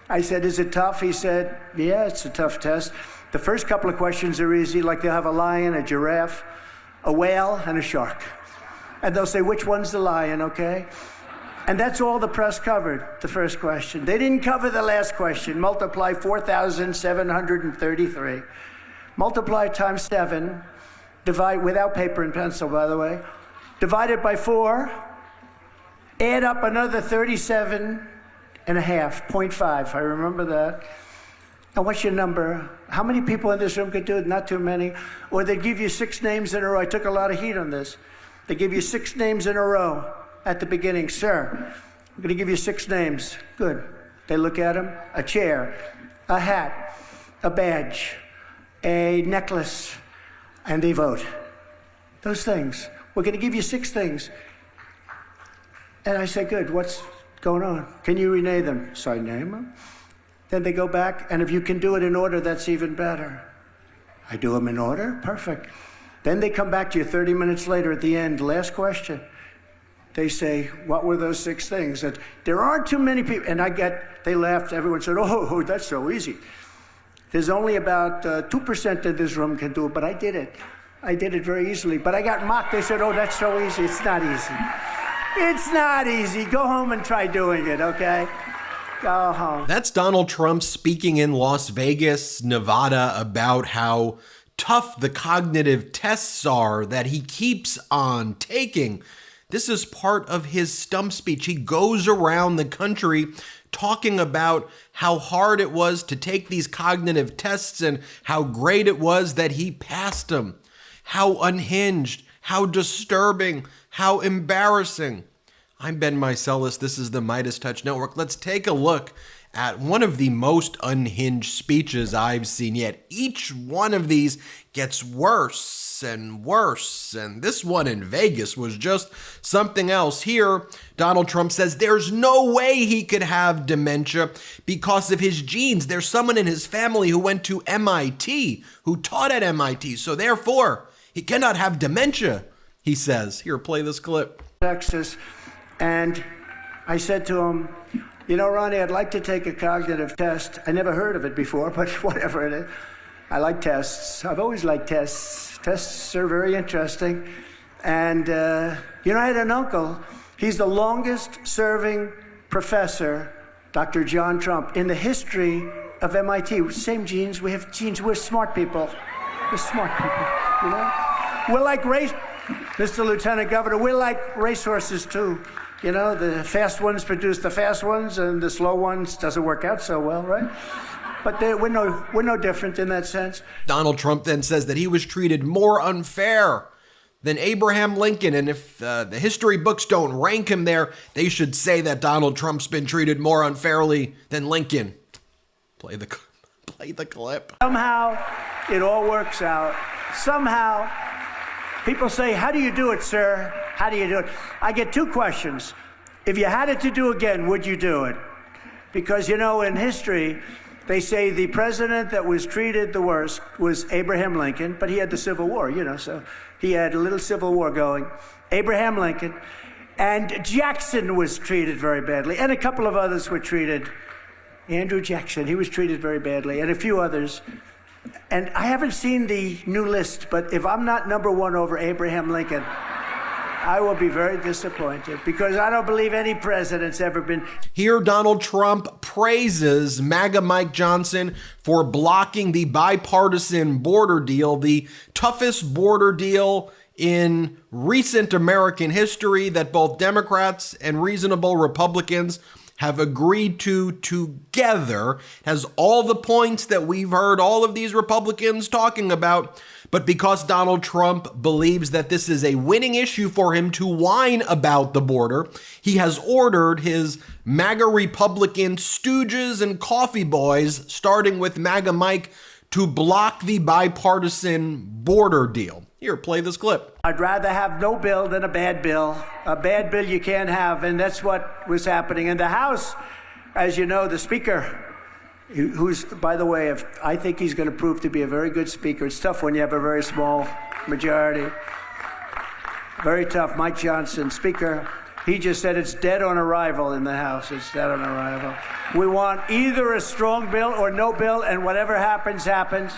I said, is it tough? He said, yeah, it's a tough test. The first couple of questions are easy, like they'll have a lion, a giraffe, a whale, and a shark. And they'll say, which one's the lion, okay? And that's all the press covered, the first question. They didn't cover the last question. Multiply 4,733. Multiply times 7, divide, without paper and pencil, by the way, divide it by 4, add up another 37 and a half, 0.5, I remember that. And what's your number? How many people in this room could do it? Not too many. Or they give you 6 names in a row. I took a lot of heat on this. They give you 6 names in a row at the beginning. Sir, I'm going to give you 6 names. Good. They look at them. A chair, a hat, a badge, a necklace, and they vote. Those things. We're going to give you 6 things. And I say, good, what's going on? Can you rename them? So I name them. Then they go back, and if you can do it in order, that's even better. I do them in order, perfect. Then they come back to you 30 minutes later at the end, last question. They say, what were those 6 things? That there aren't too many people, and they laughed, everyone said, oh, that's so easy. There's only about 2% of this room can do it, but I did it. I did it very easily, but I got mocked. They said, oh, that's so easy. It's not easy. It's not easy. Go home and try doing it, okay? Go home. That's Donald Trump speaking in Las Vegas, Nevada, about how tough the cognitive tests are that he keeps on taking. This is part of his stump speech. He goes around the country talking about how hard it was to take these cognitive tests and how great it was that he passed them. How unhinged, how disturbing, how embarrassing. I'm Ben Meiselas. This is the MeidasTouch Network. Let's take a look at one of the most unhinged speeches I've seen yet. Each one of these gets worse and worse, and this one in Vegas was just something else. Here, Donald Trump says there's no way he could have dementia because of his genes. There's someone in his family who went to MIT, who taught at MIT, so therefore, he cannot have dementia, he says. Here, play this clip. Texas, and I said to him, you know, Ronnie, I'd like to take a cognitive test. I never heard of it before, but whatever it is. I like tests. I've always liked tests. Tests are very interesting. And, you know, I had an uncle. He's the longest serving professor, Dr. John Trump, in the history of MIT. Same genes. We have genes. We're smart people. We're smart people, you know? We're like Mr. Lieutenant Governor, we're like racehorses, too. You know, the fast ones produce the fast ones, and the slow ones doesn't work out so well, right? But we're no different in that sense. Donald Trump then says that he was treated more unfair than Abraham Lincoln, and if the history books don't rank him there, they should say that Donald Trump's been treated more unfairly than Lincoln. Play the clip. Somehow, it all works out. Somehow, people say, how do you do it, sir? How do you do it? I get 2 questions. If you had it to do again, would you do it? Because, you know, in history, they say the president that was treated the worst was Abraham Lincoln, but he had the Civil War, you know, so he had a little Civil War going. Abraham Lincoln. And Jackson was treated very badly, and a couple of others were treated. Andrew Jackson, he was treated very badly, and a few others. And I haven't seen the new list, but if I'm not number 1 over Abraham Lincoln, I will be very disappointed because I don't believe any president's ever been. Here, Donald Trump praises MAGA Mike Johnson for blocking the bipartisan border deal, the toughest border deal in recent American history that both Democrats and reasonable Republicans have agreed to together. Has all the points that we've heard all of these Republicans talking about. But because Donald Trump believes that this is a winning issue for him to whine about the border, he has ordered his MAGA Republican stooges and coffee boys, starting with MAGA Mike, to block the bipartisan border deal. Here, play this clip. I'd rather have no bill than a bad bill. A bad bill you can't have, and that's what was happening. In the House, as you know, the Speaker, who's, by the way, I think he's going to prove to be a very good speaker. It's tough when you have a very small majority. Very tough. Mike Johnson, Speaker. He just said it's dead on arrival in the House. It's dead on arrival. We want either a strong bill or no bill, and whatever happens, happens.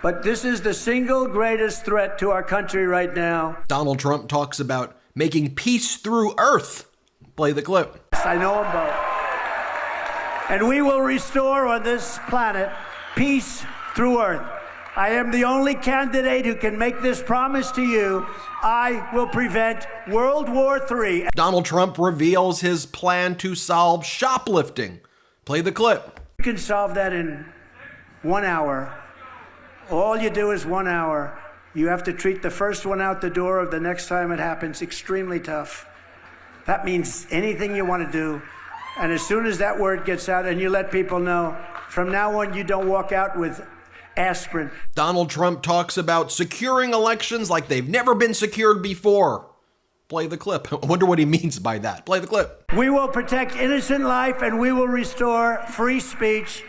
But this is the single greatest threat to our country right now. Donald Trump talks about making peace through earth. Play the clip. I know them both. And we will restore on this planet peace through earth. I am the only candidate who can make this promise to you. I will prevent World War III. Donald Trump reveals his plan to solve shoplifting. Play the clip. You can solve that in 1 hour. All you do is 1 hour. You have to treat the first one out the door of the next time it happens extremely tough. That means anything you want to do. And as soon as that word gets out and you let people know, from now on you don't walk out with aspirin. Donald Trump talks about securing elections like they've never been secured before. Play the clip. I wonder what he means by that. Play the clip. We will protect innocent life and we will restore free speech,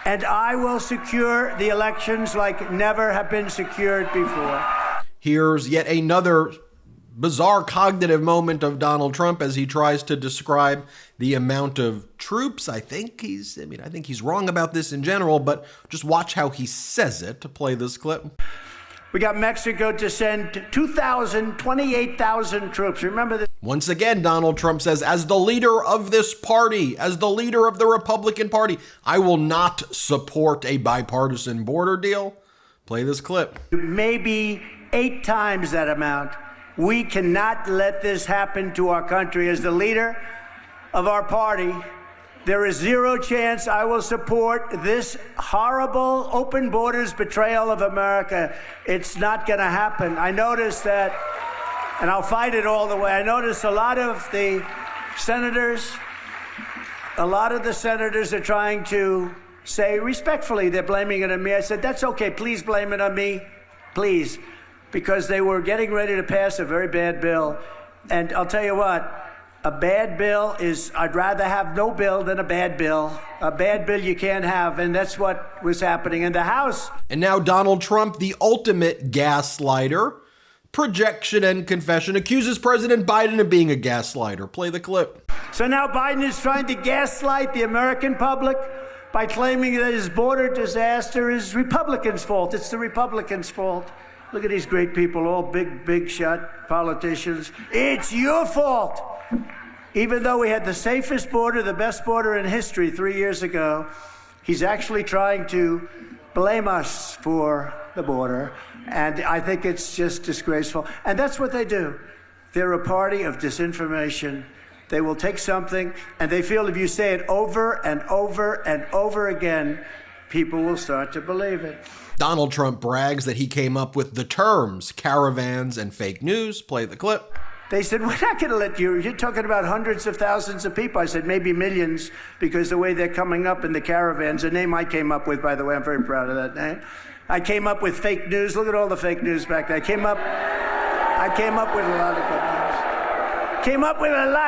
and I will secure the elections like never have been secured before. Here's yet another bizarre cognitive moment of Donald Trump as he tries to describe the amount of troops. I think he's wrong about this in general, but just watch how he says it. To play this clip. We got Mexico to send 28,000 troops. Remember this? Once again, Donald Trump says, as the leader of this party, as the leader of the Republican Party, I will not support a bipartisan border deal. Play this clip. Maybe 8 times that amount. We cannot let this happen to our country. As the leader of our party, there is zero chance I will support this horrible open borders betrayal of America. It's not going to happen. I noticed that, and I'll fight it all the way. I noticed a lot of the senators are trying to say respectfully, they're blaming it on me. I said, that's okay. Please blame it on me. Please. Because they were getting ready to pass a very bad bill. And I'll tell you what, a bad bill is, I'd rather have no bill than a bad bill. A bad bill you can't have, and that's what was happening in the House. And now Donald Trump, the ultimate gaslighter, projection and confession, accuses President Biden of being a gaslighter. Play the clip. So now Biden is trying to gaslight the American public by claiming that his border disaster is Republicans' fault. It's the Republicans' fault. Look at these great people, all big shot politicians. It's your fault. Even though we had the safest border, the best border in history 3 years ago, he's actually trying to blame us for the border. And I think it's just disgraceful. And that's what they do. They're a party of disinformation. They will take something and they feel if you say it over and over and over again, people will start to believe it. Donald Trump brags that he came up with the terms caravans and fake news. Play the clip. They said, we're not going to let you. You're talking about hundreds of thousands of people. I said, maybe millions, because the way they're coming up in the caravans, a name I came up with, by the way, I'm very proud of that name. I came up with fake news. Look at all the fake news back there. I came up with a lot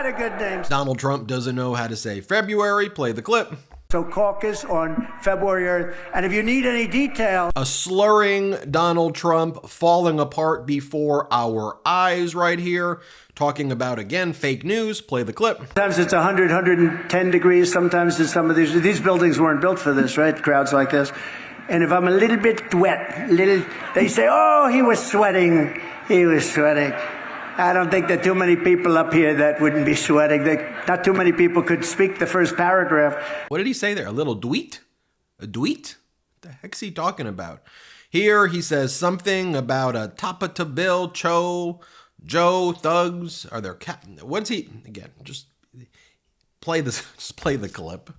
of good names. Donald Trump doesn't know how to say February. Play the clip. So caucus on February 3rd. And if you need any detail. A slurring Donald Trump falling apart before our eyes right here. Talking about, again, fake news. Play the clip. Sometimes it's 100, 110 degrees. Sometimes it's some of these buildings weren't built for this, right? Crowds like this. And if I'm a little bit wet, they say, oh, he was sweating. He was sweating. I don't think there are too many people up here that wouldn't be sweating. Not too many people could speak the first paragraph. What did he say there? A little dweet? A dweet? What the heck's he talking about? Here he says something about a Tapata Bill, Joe, thugs. Are there what's he? Again, just play the clip.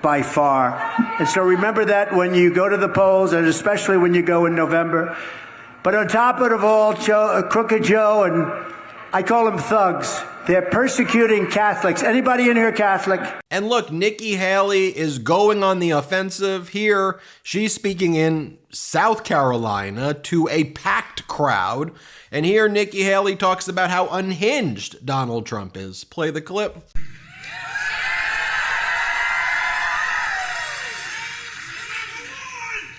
By far. And so remember that when you go to the polls, and especially when you go in November. But on top of it all, Crooked Joe, and I call them thugs. They're persecuting Catholics. Anybody in here Catholic? And look, Nikki Haley is going on the offensive here. She's speaking in South Carolina to a packed crowd. And here Nikki Haley talks about how unhinged Donald Trump is. Play the clip.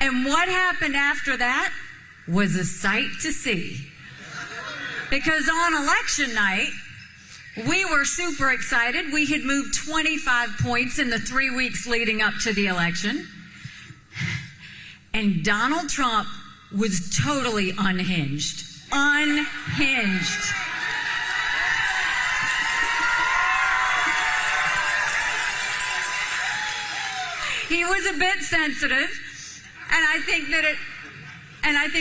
And what happened after that was a sight to see. Because on election night, We were super excited. We had moved 25 points in the 3 weeks leading up to the election. And Donald Trump was totally unhinged. Unhinged. He was a bit sensitive, and I think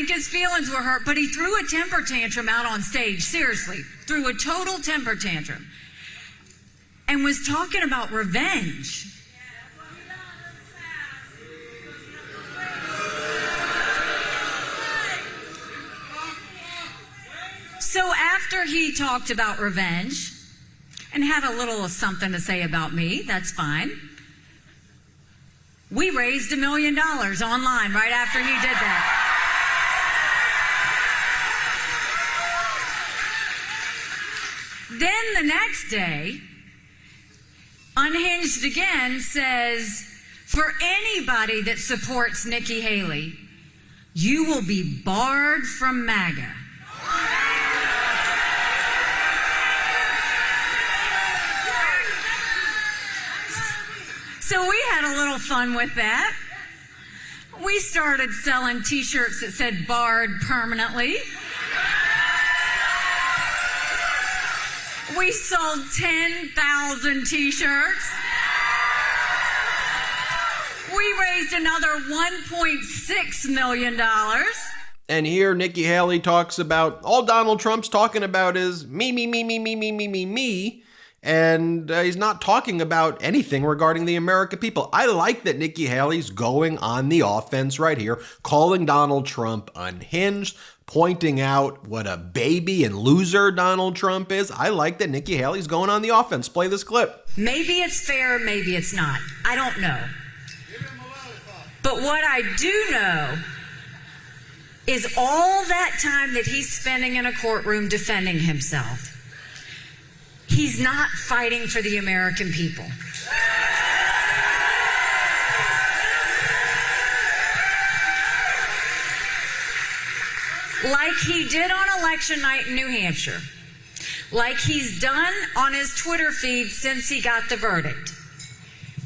his feelings were hurt, but he threw a temper tantrum out on stage, seriously, threw a total temper tantrum, and was talking about revenge. So after he talked about revenge and had a little something to say about me, that's fine. We raised $1 million online right after he did that. Then the next day, Unhinged again says, for anybody that supports Nikki Haley, you will be barred from MAGA. So we had a little fun with that. We started selling t-shirts that said barred permanently. We sold 10,000 t-shirts. We raised another $1.6 million. And here Nikki Haley talks about, all Donald Trump's talking about is me. And he's not talking about anything regarding the American people. I like that Nikki Haley's going on the offense right here, calling Donald Trump unhinged, pointing out what a baby and loser Donald Trump is. I like that Nikki Haley's going on the offense. Play this clip. Maybe it's fair, maybe it's not. I don't know. But what I do know is all that time that he's spending in a courtroom defending himself, he's not fighting for the American people. Like he did on election night in New Hampshire. Like he's done on his Twitter feed since he got the verdict.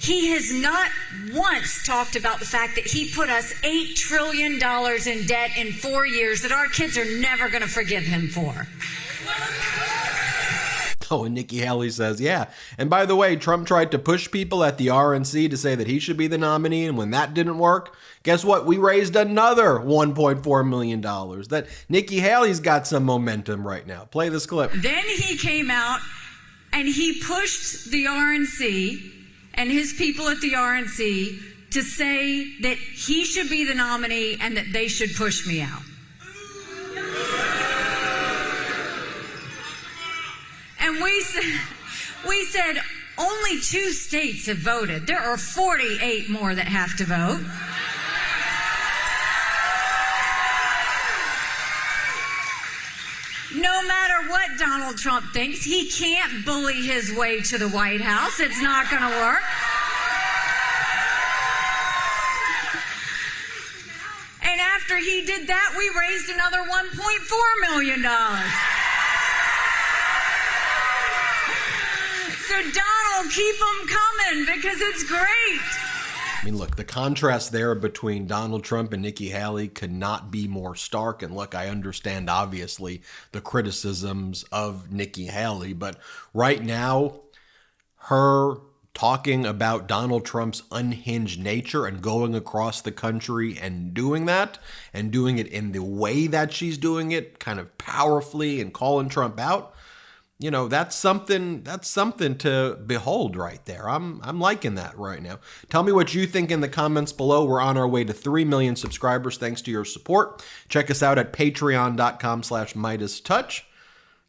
He has not once talked about the fact that he put us $8 trillion in debt in 4 years that our kids are never going to forgive him for. Oh, and Nikki Haley says, yeah. And by the way, Trump tried to push people at the RNC to say that he should be the nominee. And when that didn't work, guess what? We raised another $1.4 million. That Nikki Haley's got some momentum right now. Play this clip. Then he came out and he pushed the RNC and his people at the RNC to say that he should be the nominee and that they should push me out. And we said only 2 states have voted. There are 48 more that have to vote. No matter what Donald Trump thinks, he can't bully his way to the White House. It's not going to work. And after he did that, we raised another $1.4 million. So Donald, keep them coming because it's great. I mean, look, the contrast there between Donald Trump and Nikki Haley could not be more stark. And look, I understand, obviously, the criticisms of Nikki Haley. But right now, her talking about Donald Trump's unhinged nature and going across the country and doing that, and doing it in the way that she's doing it, kind of powerfully and calling Trump out, you know, that's something to behold right there. I'm liking that right now. Tell me what you think in the comments below. We're on our way to 3 million subscribers thanks to your support. Check us out at patreon.com/MeidasTouch.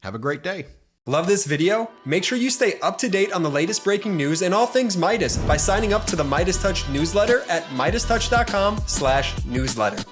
Have a great day. Love this video? Make sure you stay up to date on the latest breaking news and all things Meidas by signing up to the MeidasTouch newsletter at MeidasTouch.com/newsletter.